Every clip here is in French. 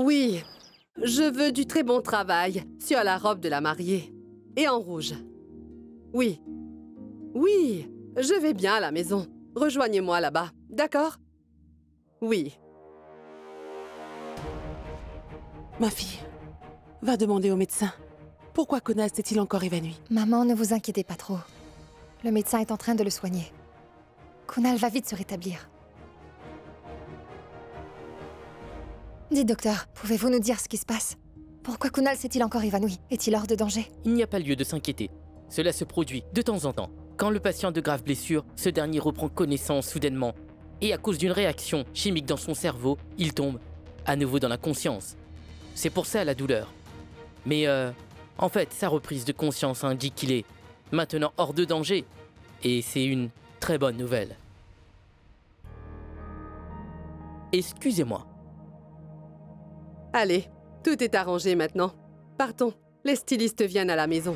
Oui, je veux du très bon travail sur la robe de la mariée. Et en rouge. Oui. Oui, je vais bien à la maison. Rejoignez-moi là-bas, d'accord? Oui. Ma fille, va demander au médecin. Pourquoi Kunal s'est-il encore évanoui? Maman, ne vous inquiétez pas trop. Le médecin est en train de le soigner. Kunal va vite se rétablir. Dites, docteur, pouvez-vous nous dire ce qui se passe? Pourquoi Kunal s'est-il encore évanoui? Est-il hors de danger? Il n'y a pas lieu de s'inquiéter. Cela se produit de temps en temps. Quand le patient a de graves blessures, ce dernier reprend connaissance soudainement. Et à cause d'une réaction chimique dans son cerveau, il tombe à nouveau dans la conscience. C'est pour ça la douleur. Mais en fait, sa reprise de conscience indique qu'il est maintenant hors de danger. Et c'est une très bonne nouvelle. Excusez-moi. Allez, tout est arrangé maintenant. Partons, les stylistes viennent à la maison.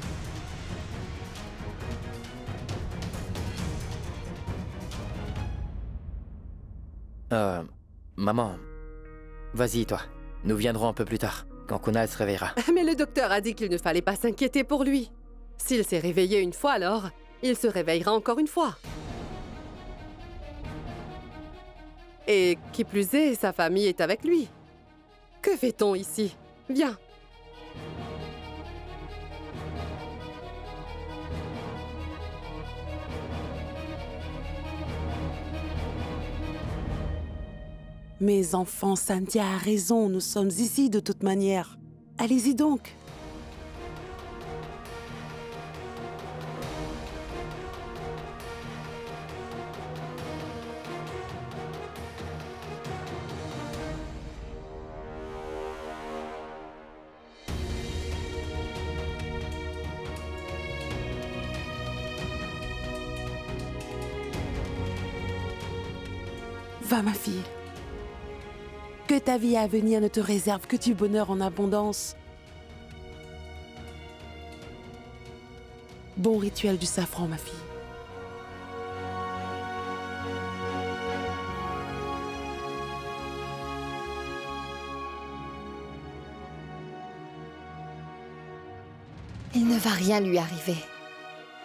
Maman, vas-y toi. Nous viendrons un peu plus tard, quand Kunal se réveillera. Mais le docteur a dit qu'il ne fallait pas s'inquiéter pour lui. S'il s'est réveillé une fois alors, il se réveillera encore une fois. Et qui plus est, sa famille est avec lui. Que fait-on ici? Viens. Mes enfants, Sandhya a raison, nous sommes ici de toute manière. Allez-y donc. Va, ma fille. Que ta vie à venir ne te réserve que du bonheur en abondance. Bon rituel du safran, ma fille. Il ne va rien lui arriver.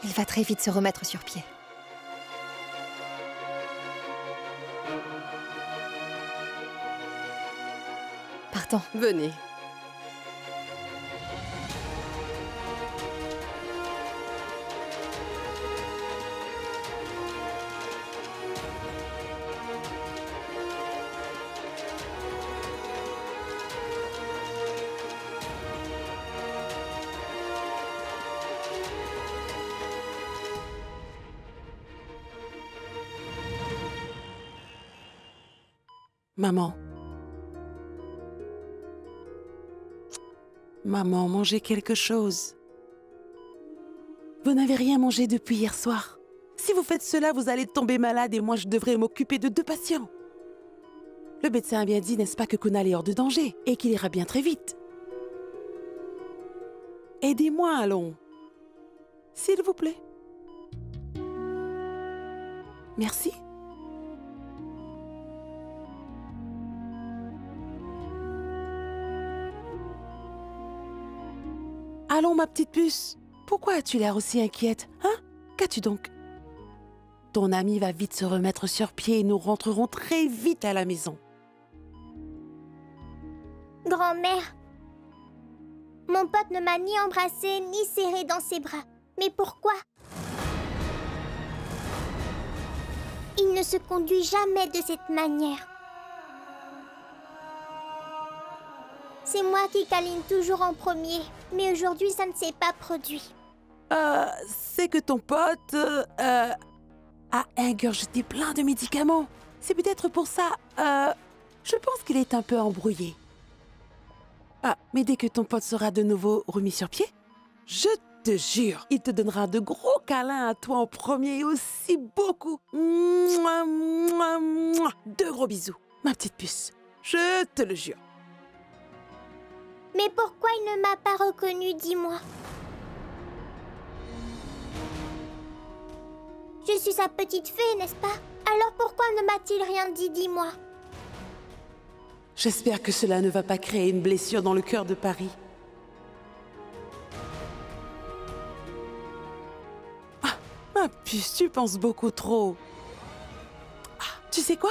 Il va très vite se remettre sur pied. Partons. Venez. Maman. Maman, mangez quelque chose. Vous n'avez rien mangé depuis hier soir. Si vous faites cela, vous allez tomber malade et moi, je devrais m'occuper de 2 patients. Le médecin a bien dit, n'est-ce pas, que Kunal est hors de danger et qu'il ira bien très vite. Aidez-moi, allons. S'il vous plaît. Merci. Allons, ma petite puce. Pourquoi as-tu l'air aussi inquiète, hein? Qu'as-tu donc? Ton ami va vite se remettre sur pied et nous rentrerons très vite à la maison. Grand-mère, mon pote ne m'a ni embrassé ni serré dans ses bras. Mais pourquoi? Il ne se conduit jamais de cette manière. C'est moi qui câline toujours en premier, mais aujourd'hui ça ne s'est pas produit. C'est que ton pote a ingurgité plein de médicaments. C'est peut-être pour ça. Je pense qu'il est un peu embrouillé. Ah, mais dès que ton pote sera de nouveau remis sur pied, je te jure, il te donnera de gros câlins à toi en premier et aussi beaucoup. Mouah, mouah, mouah. 2 gros bisous, ma petite puce. Je te le jure. Mais pourquoi il ne m'a pas reconnue, dis-moi? Je suis sa petite fée, n'est-ce pas? Alors pourquoi ne m'a-t-il rien dit, dis-moi? J'espère que cela ne va pas créer une blessure dans le cœur de Paris. Ma puce, tu penses beaucoup trop. Tu sais quoi?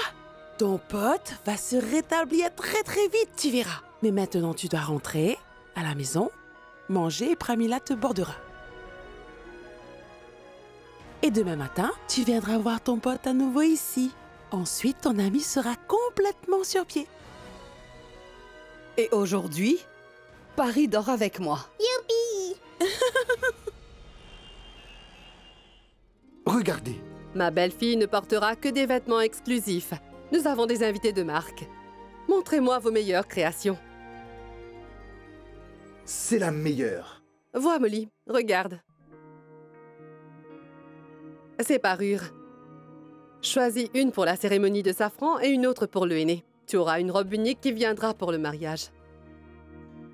Ton pote va se rétablir très très vite, tu verras. Mais maintenant, tu dois rentrer à la maison, manger et Pramila te bordera. Et demain matin, tu viendras voir ton pote à nouveau ici. Ensuite, ton ami sera complètement sur pied. Et aujourd'hui, Paris dort avec moi. Youpi! Regardez, Ma belle-fille ne portera que des vêtements exclusifs. Nous avons des invités de marque. Montrez-moi vos meilleures créations. c'est la meilleure. Vois, Molly, regarde. Ces parures. Choisis une pour la cérémonie de safran et une autre pour le henné. Tu auras une robe unique qui viendra pour le mariage.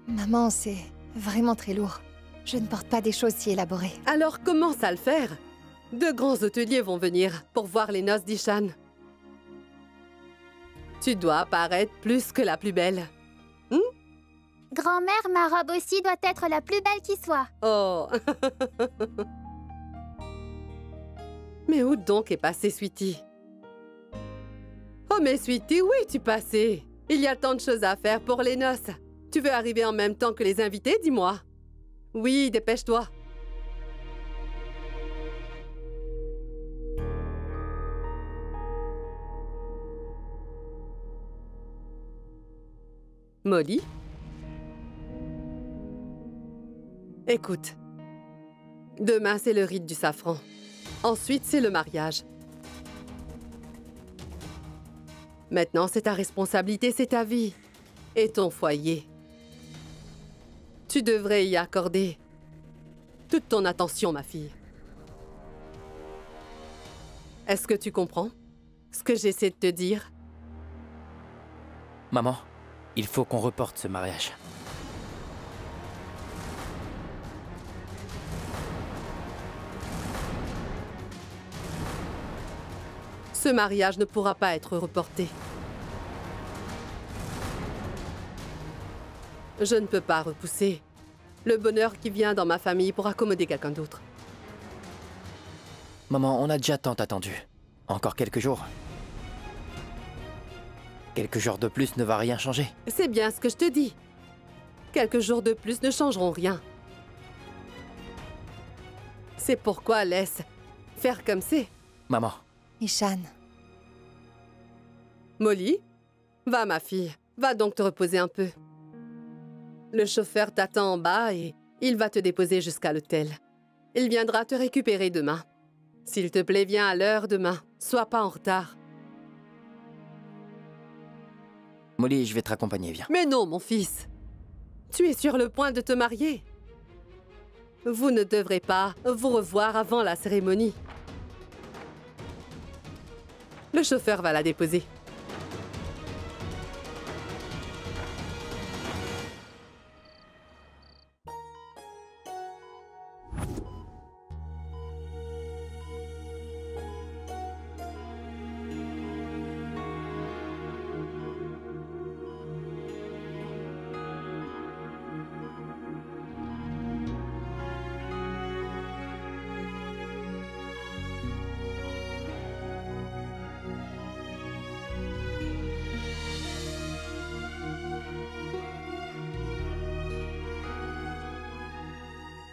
Maman, c'est vraiment très lourd. Je ne porte pas des choses si élaborées. Alors commence à le faire. De grands hôteliers vont venir pour voir les noces d'Ishan. Tu dois paraître plus que la plus belle. Grand-mère, ma robe aussi doit être la plus belle qui soit. Oh. Mais où donc est passé Sweetie? Oh mais Sweetie, où es-tu passé? Il y a tant de choses à faire pour les noces. Tu veux arriver en même temps que les invités, dis-moi? Oui, dépêche-toi. Molly? Écoute. Demain, c'est le rite du safran. Ensuite, c'est le mariage. Maintenant, c'est ta responsabilité, c'est ta vie. Et ton foyer. Tu devrais y accorder toute ton attention, ma fille. Est-ce que tu comprends ce que j'essaie de te dire? Maman, il faut qu'on reporte ce mariage. Ce mariage ne pourra pas être reporté. Je ne peux pas repousser le bonheur qui vient dans ma famille pour accommoder quelqu'un d'autre. Maman, on a déjà tant attendu. Encore quelques jours. Quelques jours de plus ne va rien changer. C'est bien ce que je te dis. Quelques jours de plus ne changeront rien. C'est pourquoi laisse faire comme c'est. Maman, Ishan, Molly, va ma fille, va donc te reposer un peu. Le chauffeur t'attend en bas et il va te déposer jusqu'à l'hôtel. Il viendra te récupérer demain. S'il te plaît, viens à l'heure demain. Sois pas en retard. Molly, je vais te raccompagner, viens. Mais non, mon fils. Tu es sur le point de te marier. Vous ne devrez pas vous revoir avant la cérémonie. Le chauffeur va la déposer.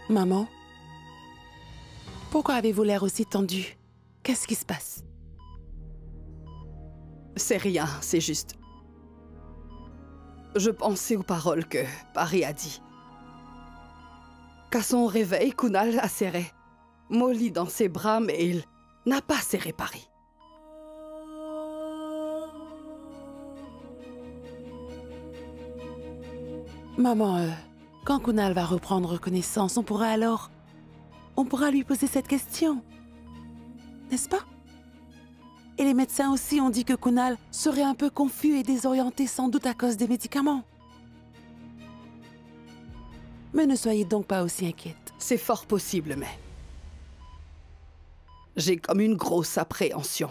Maman, pourquoi avez-vous l'air aussi tendu? Qu'est-ce qui se passe? C'est rien, c'est juste. Je pensais aux paroles que Paris a dit. Qu'à son réveil, Kunal a serré Molly dans ses bras, mais il n'a pas serré Paris. Maman, quand Kunal va reprendre connaissance, on pourra lui poser cette question. N'est-ce pas? Et les médecins aussi ont dit que Kunal serait un peu confus et désorienté sans doute à cause des médicaments. Mais ne soyez donc pas aussi inquiète. C'est fort possible, mais... j'ai comme une grosse appréhension.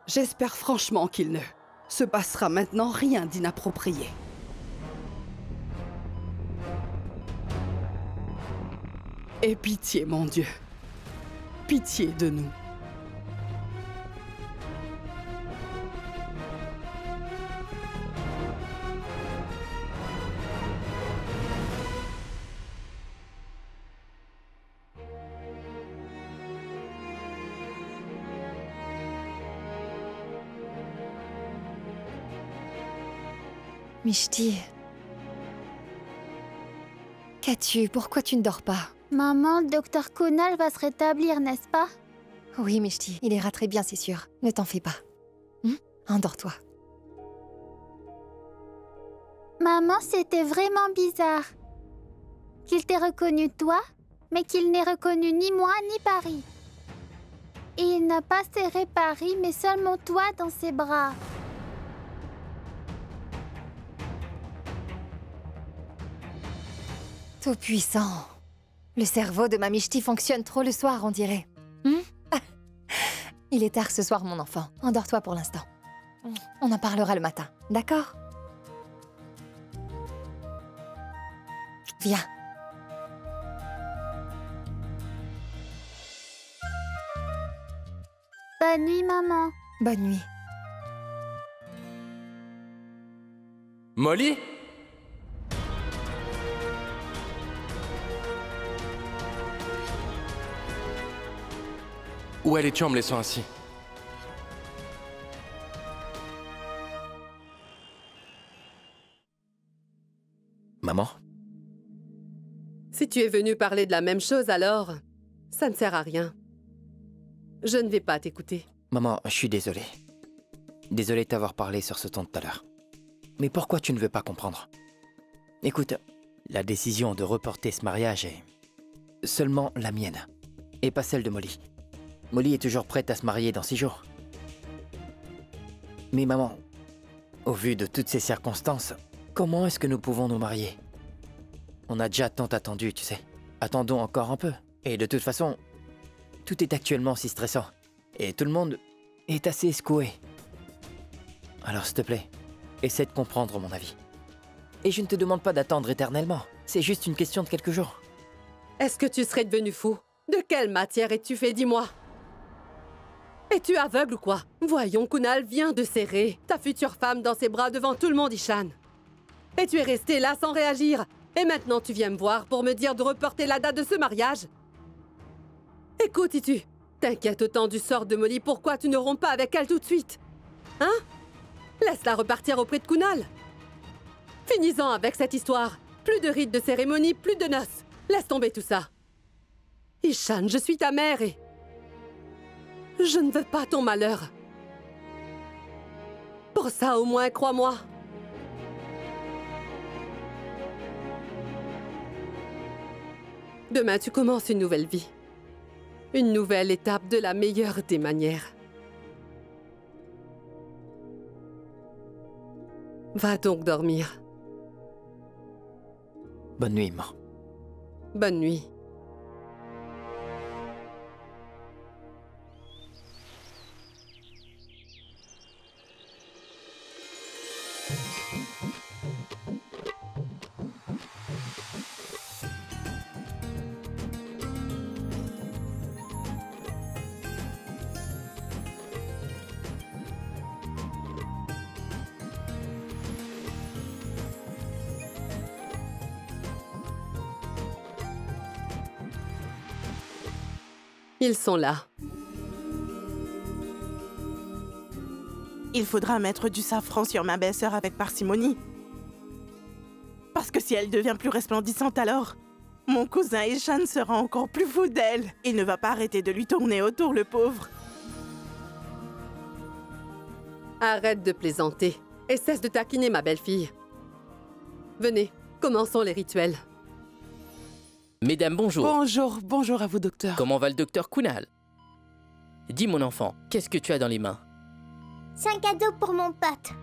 J'espère franchement qu'il ne se passera maintenant rien d'inapproprié. Aie pitié, mon Dieu. Pitié de nous. Mishti. Qu'as-tu? Pourquoi tu ne dors pas? Maman, le docteur Kunal va se rétablir, n'est-ce pas? Oui, Mishti, il ira très bien, c'est sûr. Ne t'en fais pas. Endors-toi. Maman, c'était vraiment bizarre. Qu'il t'ait reconnu toi, mais qu'il n'ait reconnu ni moi ni Paris. Et il n'a pas serré Paris, mais seulement toi dans ses bras. Tout-puissant. Le cerveau de ma Mishti fonctionne trop le soir, on dirait. Il est tard ce soir, mon enfant. Endors-toi pour l'instant. On en parlera le matin, d'accord? Viens. Bonne nuit, maman. Bonne nuit. Molly? Où allais-tu en me laissant ainsi? Maman? Si tu es venu parler de la même chose, alors ça ne sert à rien. Je ne vais pas t'écouter. Maman, je suis désolé. Désolé de t'avoir parlé sur ce ton tout à l'heure. Mais pourquoi tu ne veux pas comprendre? Écoute, la décision de reporter ce mariage est seulement la mienne, et pas celle de Molly. Molly est toujours prête à se marier dans 6 jours. Mais maman, au vu de toutes ces circonstances, comment est-ce que nous pouvons nous marier? On a déjà tant attendu, tu sais. Attendons encore un peu. Et de toute façon, tout est actuellement si stressant. Et tout le monde est assez secoué. Alors s'il te plaît, essaie de comprendre mon avis. Et je ne te demande pas d'attendre éternellement. C'est juste une question de quelques jours. Est-ce que tu serais devenu fou? De quelle matière es-tu fait, dis-moi? Es-tu aveugle ou quoi? Voyons, Kunal vient de serrer ta future femme dans ses bras devant tout le monde, Ishan. Et tu es resté là sans réagir. Et maintenant tu viens me voir pour me dire de reporter la date de ce mariage? Écoute, Itu, t'inquiètes autant du sort de Molly, pourquoi tu ne romps pas avec elle tout de suite? Hein? Laisse-la repartir auprès de Kunal. Finis-en avec cette histoire. Plus de rites de cérémonie, plus de noces. Laisse tomber tout ça. Ishan, je suis ta mère et... je ne veux pas ton malheur. Pour ça, au moins, crois-moi. Demain, tu commences une nouvelle vie. Une nouvelle étape de la meilleure des manières. Va donc dormir. Bonne nuit, maman. Bonne nuit. Ils sont là. Il faudra mettre du safran sur ma belle-sœur avec parcimonie. Parce que si elle devient plus resplendissante alors, mon cousin Ishan sera encore plus fou d'elle. Il ne va pas arrêter de lui tourner autour, le pauvre. Arrête de plaisanter et cesse de taquiner ma belle-fille. Venez, commençons les rituels. Mesdames, bonjour. Bonjour à vous, docteur. Comment va le docteur Kunal? Dis, mon enfant, qu'est-ce que tu as dans les mains? C'est un cadeau pour mon pote.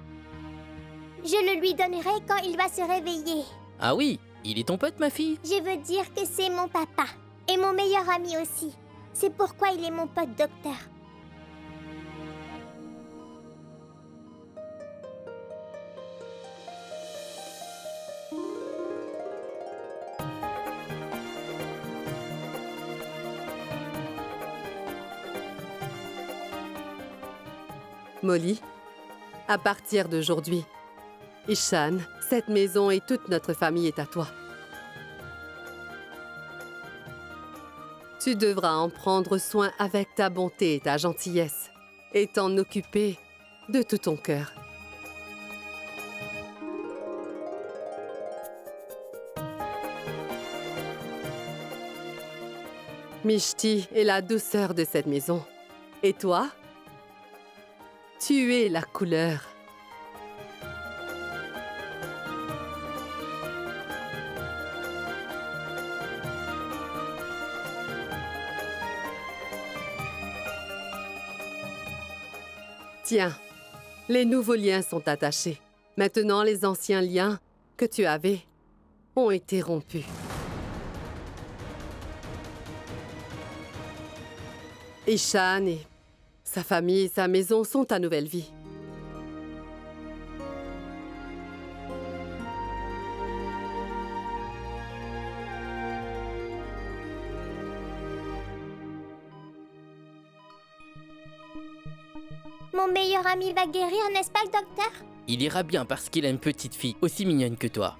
Je le lui donnerai quand il va se réveiller. Ah oui, il est ton pote, ma fille? Je veux dire que c'est mon papa. Et mon meilleur ami aussi. C'est pourquoi il est mon pote docteur. Molly, à partir d'aujourd'hui, Ishan, cette maison et toute notre famille est à toi. Tu devras en prendre soin avec ta bonté et ta gentillesse, et t'en occuper de tout ton cœur. Mishti est la douceur de cette maison. Et toi? Tu es la couleur. Tiens, les nouveaux liens sont attachés. Maintenant, les anciens liens que tu avais ont été rompus. Ishan et sa famille et sa maison sont ta nouvelle vie. Mon meilleur ami va guérir, n'est-ce pas, le docteur? Il ira bien parce qu'il a une petite fille aussi mignonne que toi.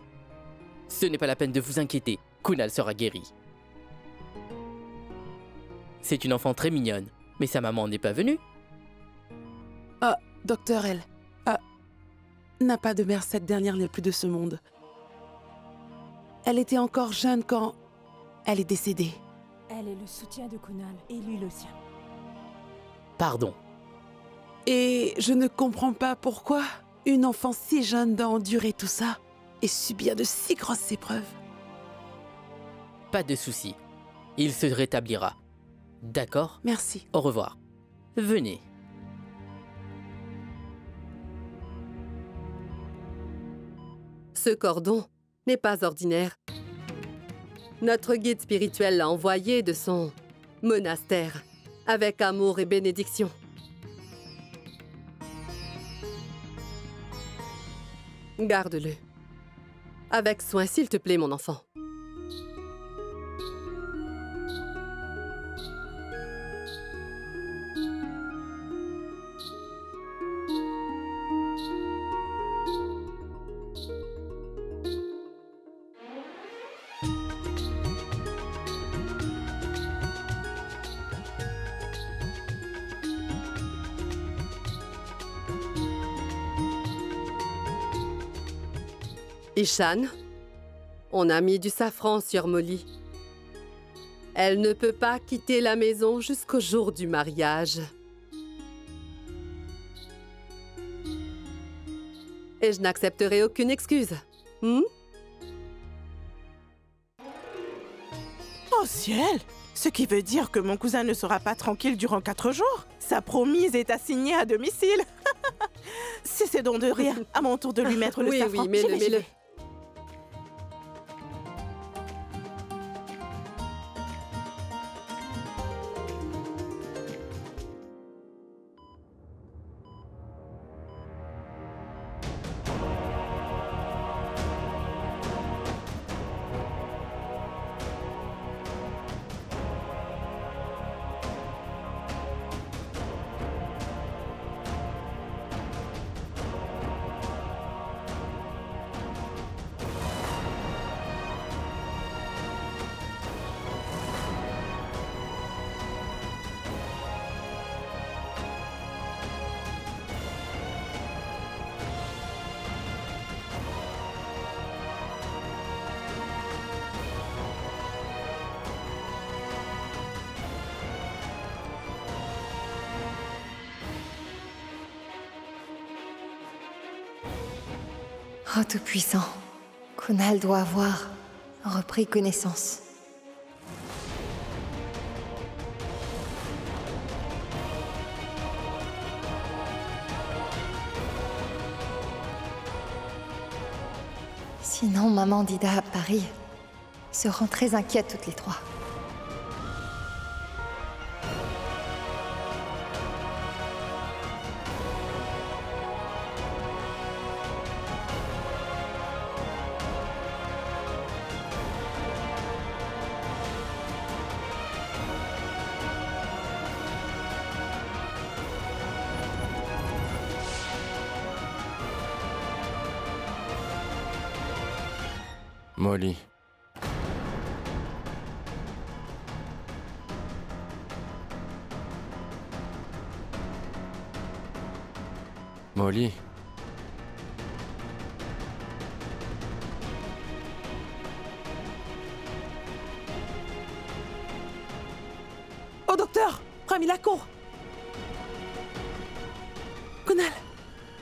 Ce n'est pas la peine de vous inquiéter, Kunal sera guéri. C'est une enfant très mignonne, mais sa maman n'est pas venue. Ah, docteur, elle n'a pas de mère, cette dernière n'est plus de ce monde. Elle était encore jeune quand elle est décédée. Elle est le soutien de Kunal et lui le sien. Pardon. Et je ne comprends pas pourquoi une enfant si jeune doit endurer tout ça et subir de si grosses épreuves. Pas de souci. Il se rétablira. D'accord? Merci. Au revoir. Venez. Ce cordon n'est pas ordinaire. Notre guide spirituel l'a envoyé de son monastère, avec amour et bénédiction. Garde-le. Avec soin, s'il te plaît, mon enfant. Ishan, on a mis du safran sur Molly. Elle ne peut pas quitter la maison jusqu'au jour du mariage. Et je n'accepterai aucune excuse. Oh ciel! Ce qui veut dire que mon cousin ne sera pas tranquille durant 4 jours. Sa promise est assignée à domicile. Cessez donc de rire. À mon tour de lui mettre le safran. Oui, mets-le, mets-le. Oh Tout-Puissant, Kunal doit avoir repris connaissance. Sinon, maman Dida à Paris seront très inquiètes toutes les trois. Molly. Molly. Oh, docteur! Pramila, cours! Kunal!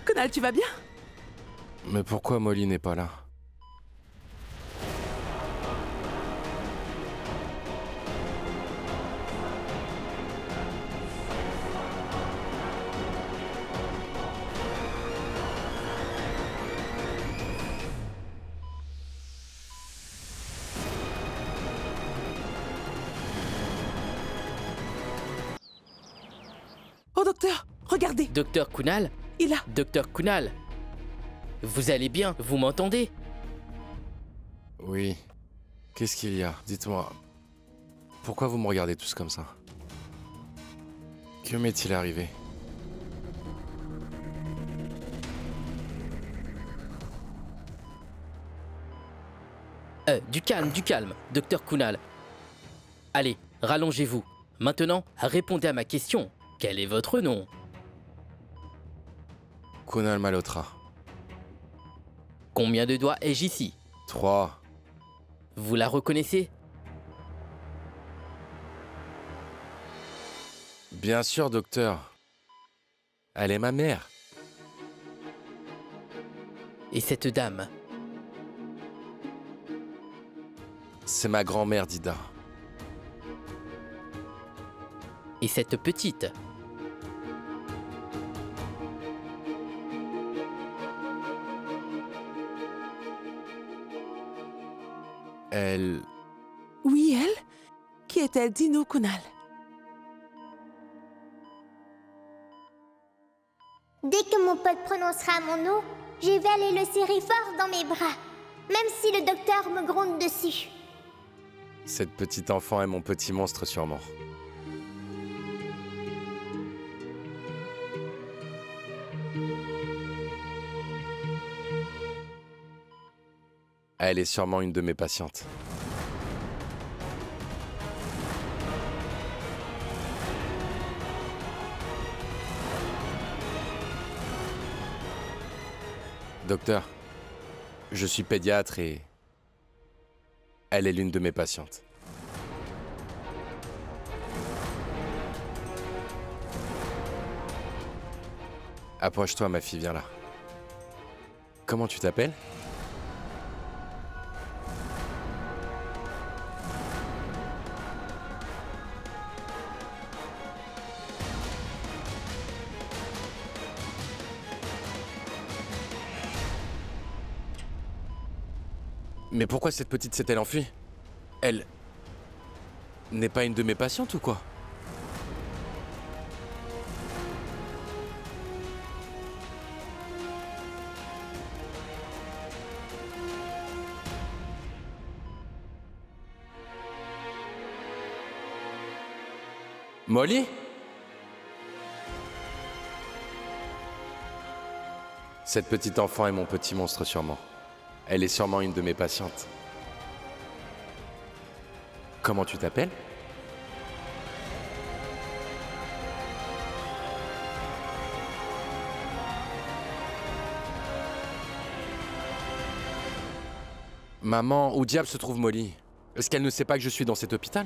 Kunal, tu vas bien? Mais pourquoi Molly n'est pas là? Oh, docteur! Regardez! Docteur Kunal? Il a... Docteur Kunal? Vous allez bien? Vous m'entendez? Oui. Qu'est-ce qu'il y a? Dites-moi. Pourquoi vous me regardez tous comme ça? Que m'est-il arrivé? Du calme, Docteur Kunal. Allez, rallongez-vous. Maintenant, répondez à ma question. Quel est votre nom? Kunal Malhotra. Combien de doigts ai-je ici? 3. Vous la reconnaissez? Bien sûr, docteur. Elle est ma mère. Et cette dame? C'est ma grand-mère, Dida. Et cette petite? Elle... Oui, elle? Qui est-elle? Dis-nous, Kunal. Dès que mon pote prononcera mon nom, je vais aller le serrer fort dans mes bras, même si le docteur me gronde dessus. Cette petite enfant est mon petit monstre sûrement. Elle est sûrement une de mes patientes. Docteur, je suis pédiatre et elle est l'une de mes patientes. Approche-toi, ma fille, viens là. Comment tu t'appelles? Mais pourquoi cette petite s'est-elle enfuie? Elle... n'est pas une de mes patientes ou quoi? Molly? Cette petite enfant est mon petit monstre sûrement. Elle est sûrement une de mes patientes. Comment tu t'appelles? Maman, où diable se trouve Molly? Est-ce qu'elle ne sait pas que je suis dans cet hôpital?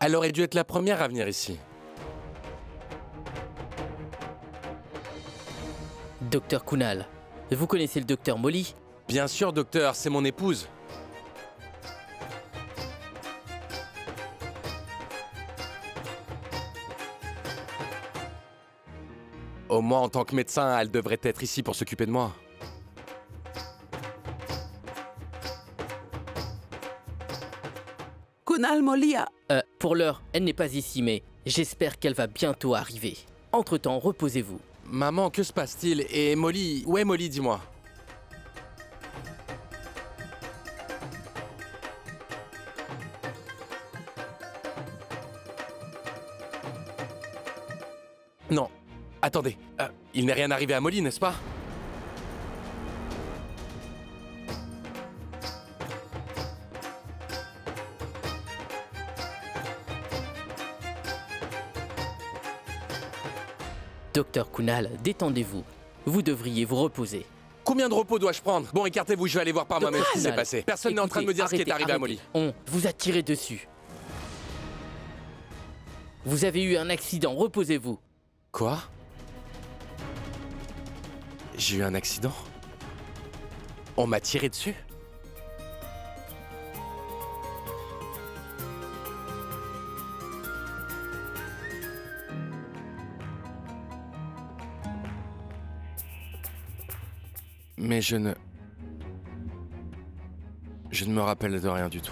Elle aurait dû être la première à venir ici. Docteur Kunal, vous connaissez le docteur Molly? Bien sûr, docteur, c'est mon épouse. Au moins, en tant que médecin, elle devrait être ici pour s'occuper de moi. Kunal, Molly a... Pour l'heure, elle n'est pas ici, mais j'espère qu'elle va bientôt arriver. Entre-temps, reposez-vous. Maman, que se passe-t-il? Et Molly... Où est Molly, dis-moi? Non. Attendez. Il n'est rien arrivé à Molly, n'est-ce pas? Docteur Kunal, détendez-vous. Vous devriez vous reposer. Combien de repos dois-je prendre? Bon, écartez-vous, je vais aller voir par moi-même ce qui s'est Kunal, passé. Personne n'est en train de me dire ce qui est arrivé à Molly. On vous a tiré dessus. Vous avez eu un accident, reposez-vous. Quoi? J'ai eu un accident? On m'a tiré dessus? Mais je ne me rappelle de rien du tout.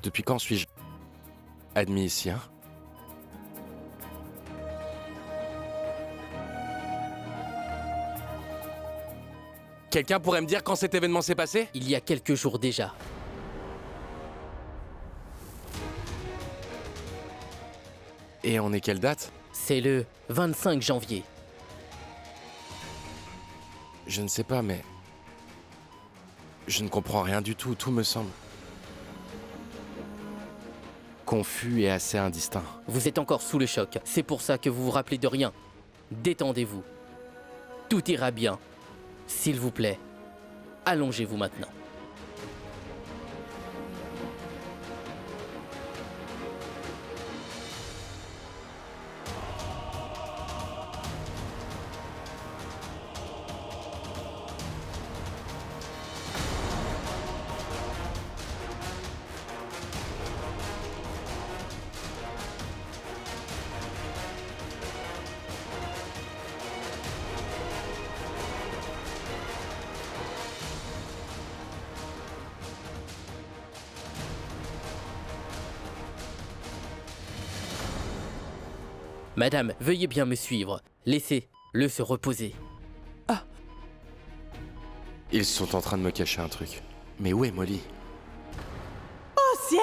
Depuis quand suis-je admis ici, hein? Quelqu'un pourrait me dire quand cet événement s'est passé? Il y a quelques jours déjà. Et on est quelle date? C'est le 25 janvier. Je ne sais pas, mais... Je ne comprends rien du tout, tout me semble... confus et assez indistinct. Vous êtes encore sous le choc, c'est pour ça que vous vous rappelez de rien. Détendez-vous. Tout ira bien. S'il vous plaît, allongez-vous maintenant. Madame, veuillez bien me suivre. Laissez-le se reposer. Ah. Ils sont en train de me cacher un truc. Mais où est Molly? Oh ciel!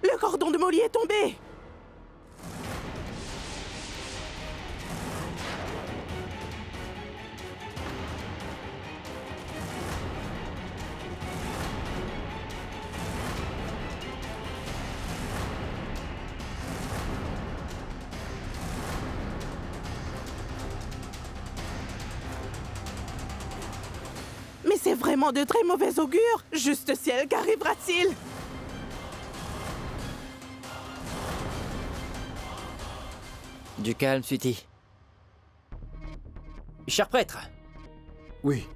Le cordon de Molly est tombé! Mais c'est vraiment de très mauvais augure! Juste ciel, qu'arrivera-t-il? Du calme, Sweetie. Cher prêtre! Oui.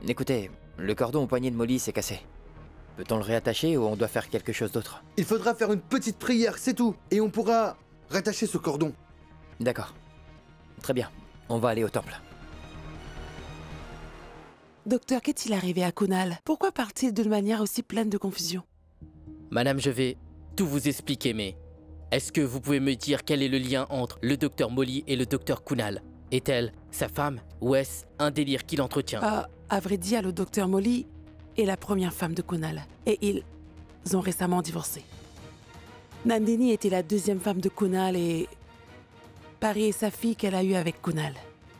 Écoutez, le cordon au poignet de Molly s'est cassé. Peut-on le réattacher ou on doit faire quelque chose d'autre? Il faudra faire une petite prière, c'est tout. Et on pourra rattacher ce cordon. D'accord. Très bien. On va aller au temple. Docteur, qu'est-il arrivé à Kunal? Pourquoi part-il d'une manière aussi pleine de confusion? Madame, je vais tout vous expliquer, mais... Est-ce que vous pouvez me dire quel est le lien entre le docteur Molly et le docteur Kunal? Est-elle sa femme ou est-ce un délire qu'il entretient? À vrai dire, le docteur Molly est la première femme de Kunal. Et ils ont récemment divorcé. Nandini était la deuxième femme de Kunal et... Pari est sa fille qu'elle a eue avec Kunal.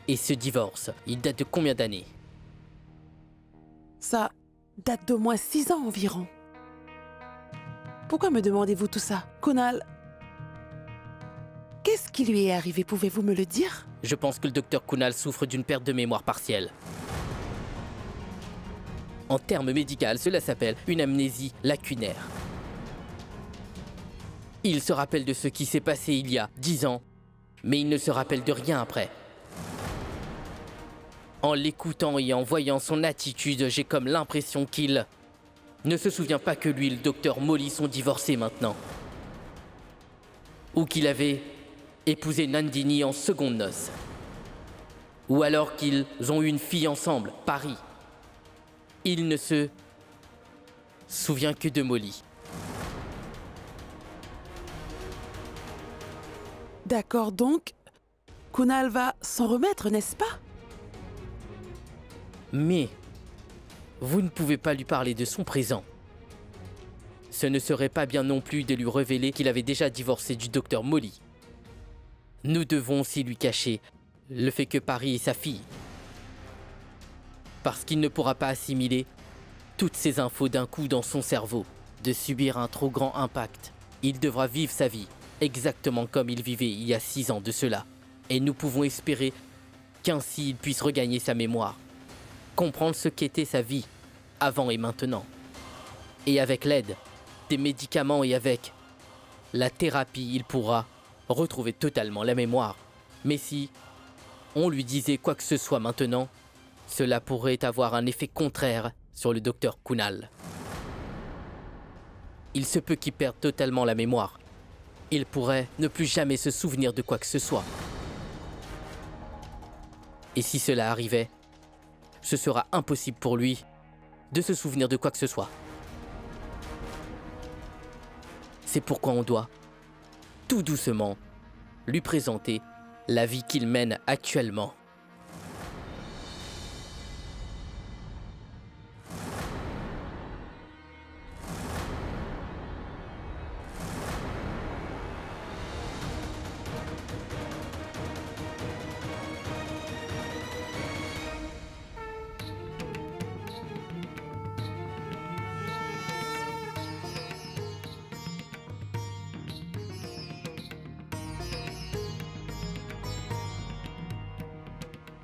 Et ce divorce, il date de combien d'années? Ça date d'au moins 6 ans environ. Pourquoi me demandez-vous tout ça? Kunal... Qu'est-ce qui lui est arrivé? Pouvez-vous me le dire? Je pense que le docteur Kunal souffre d'une perte de mémoire partielle. En termes médicaux, cela s'appelle une amnésie lacunaire. Il se rappelle de ce qui s'est passé il y a 10 ans, mais il ne se rappelle de rien après. En l'écoutant et en voyant son attitude, j'ai comme l'impression qu'il ne se souvient pas que lui et le docteur Molly sont divorcés maintenant. Ou qu'il avait épousé Nandini en seconde noces. Ou alors qu'ils ont eu une fille ensemble, Paris. Il ne se souvient que de Molly. D'accord, donc, Kunal va s'en remettre, n'est-ce pas? Mais vous ne pouvez pas lui parler de son présent. Ce ne serait pas bien non plus de lui révéler qu'il avait déjà divorcé du docteur Molly. Nous devons aussi lui cacher le fait que Paris est sa fille. Parce qu'il ne pourra pas assimiler toutes ces infos d'un coup dans son cerveau, de subir un trop grand impact. Il devra vivre sa vie, exactement comme il vivait il y a 6 ans de cela. Et nous pouvons espérer qu'ainsi il puisse regagner sa mémoire, comprendre ce qu'était sa vie, avant et maintenant. Et avec l'aide des médicaments et avec la thérapie, il pourra retrouver totalement la mémoire. Mais si on lui disait quoi que ce soit maintenant, cela pourrait avoir un effet contraire sur le docteur Kunal. Il se peut qu'il perde totalement la mémoire. Il pourrait ne plus jamais se souvenir de quoi que ce soit. Et si cela arrivait, ce sera impossible pour lui de se souvenir de quoi que ce soit. C'est pourquoi on doit, tout doucement, lui présenter la vie qu'il mène actuellement.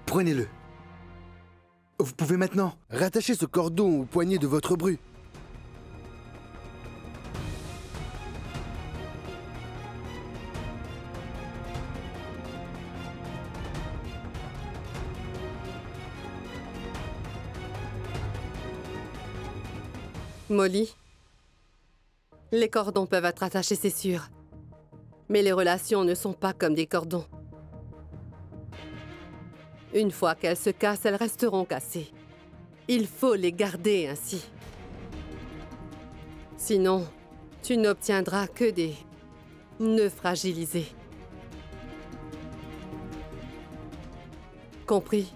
Prenez-le. Vous pouvez maintenant rattacher ce cordon au poignet de votre bru. Molly, les cordons peuvent être attachés, c'est sûr. Mais les relations ne sont pas comme des cordons. Une fois qu'elles se cassent, elles resteront cassées. Il faut les garder ainsi. Sinon, tu n'obtiendras que des nœuds fragilisés. Compris?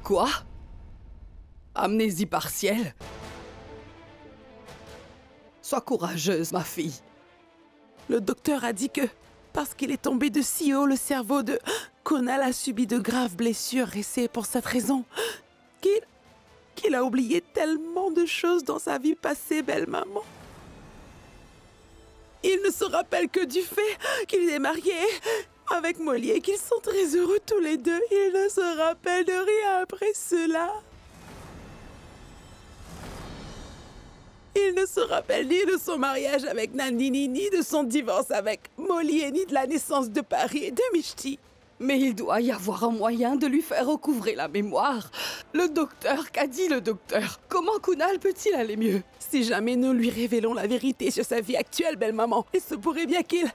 Quoi? Amnésie partielle? Sois courageuse, ma fille. Le docteur a dit que, parce qu'il est tombé de si haut, le cerveau de Kunal a subi de graves blessures et c'est pour cette raison qu'il a oublié tellement de choses dans sa vie passée, belle maman. Il ne se rappelle que du fait qu'il est marié avec Molly et qu'ils sont très heureux tous les deux. Il ne se rappelle de rien après cela. Il ne se rappelle ni de son mariage avec Nandini, ni de son divorce avec Molly, ni de la naissance de Paris et de Mishti. Mais il doit y avoir un moyen de lui faire recouvrer la mémoire. Le docteur, qu'a dit le docteur? Comment Kunal peut-il aller mieux? Si jamais nous lui révélons la vérité sur sa vie actuelle, belle maman, il se pourrait bien qu'il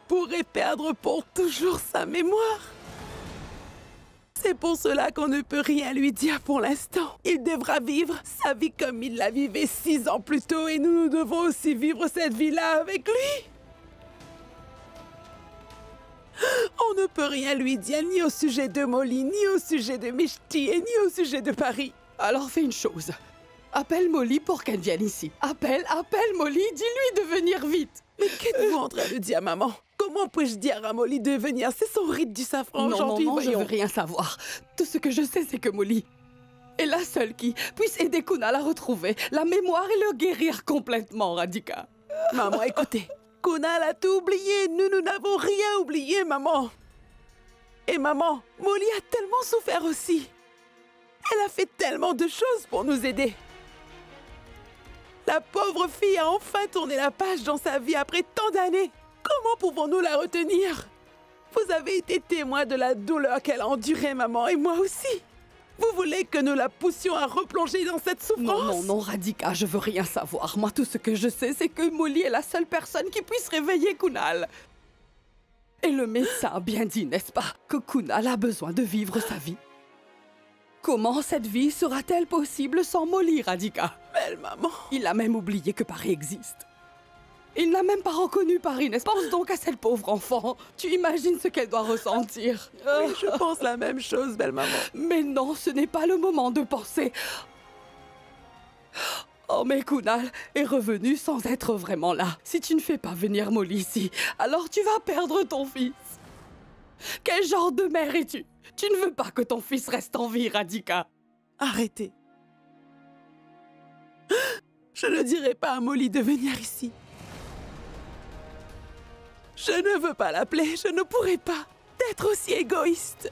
pourrait perdre pour toujours sa mémoire. C'est pour cela qu'on ne peut rien lui dire pour l'instant. Il devra vivre sa vie comme il la vivait 6 ans plus tôt et nous devons aussi vivre cette vie-là avec lui. On ne peut rien lui dire ni au sujet de Molly, ni au sujet de Mishti et ni au sujet de Paris. Alors fais une chose. Appelle Molly pour qu'elle vienne ici. Appelle Molly, dis-lui de venir vite. Mais qu'êtes-vous en train de dire, maman? Comment Comment puis-je dire à Molly de venir? C'est son rite du safran Non, aujourd'hui, maman, je voyons. veux rien savoir. Tout ce que je sais, c'est que Molly est la seule qui puisse aider Kunal à retrouver la mémoire et le guérir complètement, Radhika. Maman, écoutez. Kunal a tout oublié. Nous n'avons rien oublié, maman. Et maman, Molly a tellement souffert aussi. Elle a fait tellement de choses pour nous aider. La pauvre fille a enfin tourné la page dans sa vie après tant d'années. Comment pouvons-nous la retenir? Vous avez été témoin de la douleur qu'elle a endurée, maman, et moi aussi. Vous voulez que nous la poussions à replonger dans cette souffrance? Non, Radhika, je veux rien savoir. Moi, tout ce que je sais, c'est que Molly est la seule personne qui puisse réveiller Kunal. Et le médecin a bien dit, n'est-ce pas, que Kunal a besoin de vivre sa vie. Comment cette vie sera-t-elle possible sans Molly, Radhika? Belle maman. Il a même oublié que Paris existe. Il n'a même pas reconnu Paris, n'est-ce pas? Pense donc à cette pauvre enfant. Tu imagines ce qu'elle doit ressentir. Oui, je pense la même chose, belle maman. Mais non, ce n'est pas le moment de penser. Oh, mais Kunal est revenu sans être vraiment là. Si tu ne fais pas venir Molly ici, alors tu vas perdre ton fils. Quel genre de mère es-tu? Tu ne veux pas que ton fils reste en vie, Radhika. Arrêtez. Je ne dirai pas à Molly de venir ici. Je ne veux pas l'appeler, je ne pourrai pas être aussi égoïste.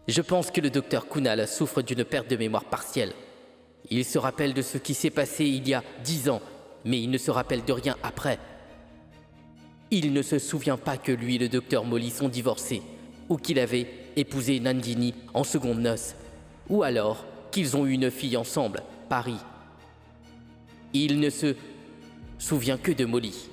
Je pense que le docteur Kunal souffre d'une perte de mémoire partielle. Il se rappelle de ce qui s'est passé il y a 10 ans, mais il ne se rappelle de rien après. Il ne se souvient pas que lui et le docteur Molly sont divorcés, ou qu'il avait épousé Nandini en seconde noces, ou alors qu'ils ont eu une fille ensemble, Paris. Il ne se souvient que de Molly.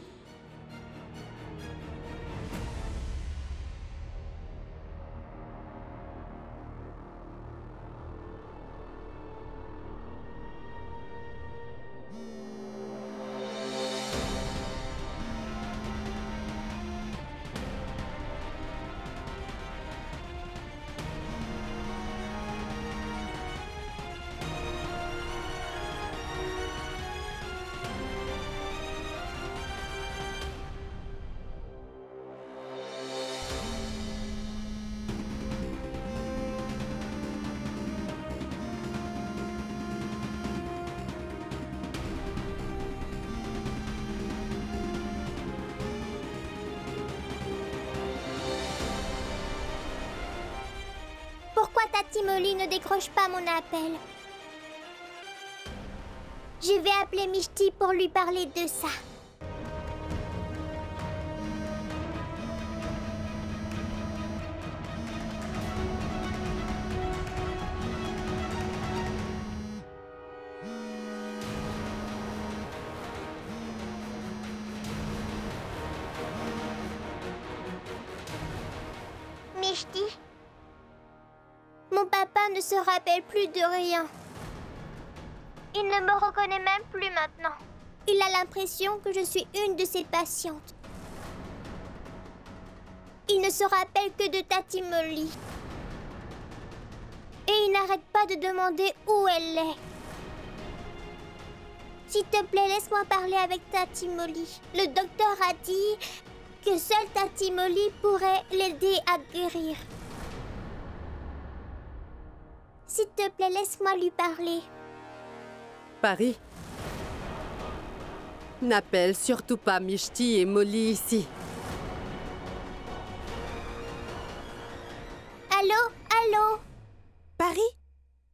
Pourquoi Tati Molly ne décroche pas mon appel? Je vais appeler Mishti pour lui parler de ça. Mishti? Mon papa ne se rappelle plus de rien. Il ne me reconnaît même plus maintenant. Il a l'impression que je suis une de ses patientes. Il ne se rappelle que de Tati Molly. Et il n'arrête pas de demander où elle est. S'il te plaît, laisse-moi parler avec Tati Molly. Le docteur a dit que seule Tati Molly pourrait l'aider à guérir. S'il te plaît, laisse-moi lui parler. Paris, n'appelle surtout pas Mishti et Molly ici. Allô? Allô? Paris?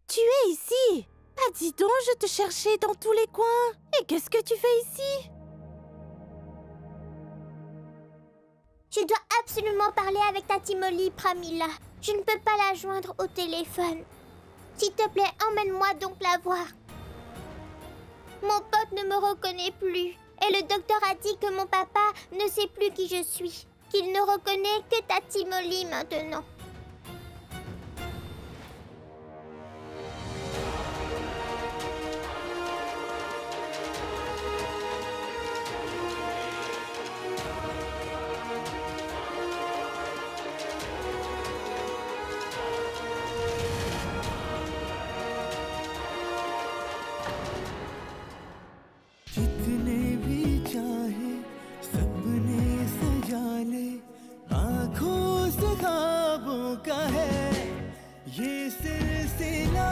Tu es ici? Ah, dis donc, je te cherchais dans tous les coins. Et qu'est-ce que tu fais ici? Je dois absolument parler avec Tati Molly, Pramila. Je ne peux pas la joindre au téléphone. S'il te plaît, emmène-moi donc la voir. Mon pote ne me reconnaît plus. Et le docteur a dit que mon papa ne sait plus qui je suis. Qu'il ne reconnaît que Tati Molly maintenant. ख्वाबों का है ये सिलसिला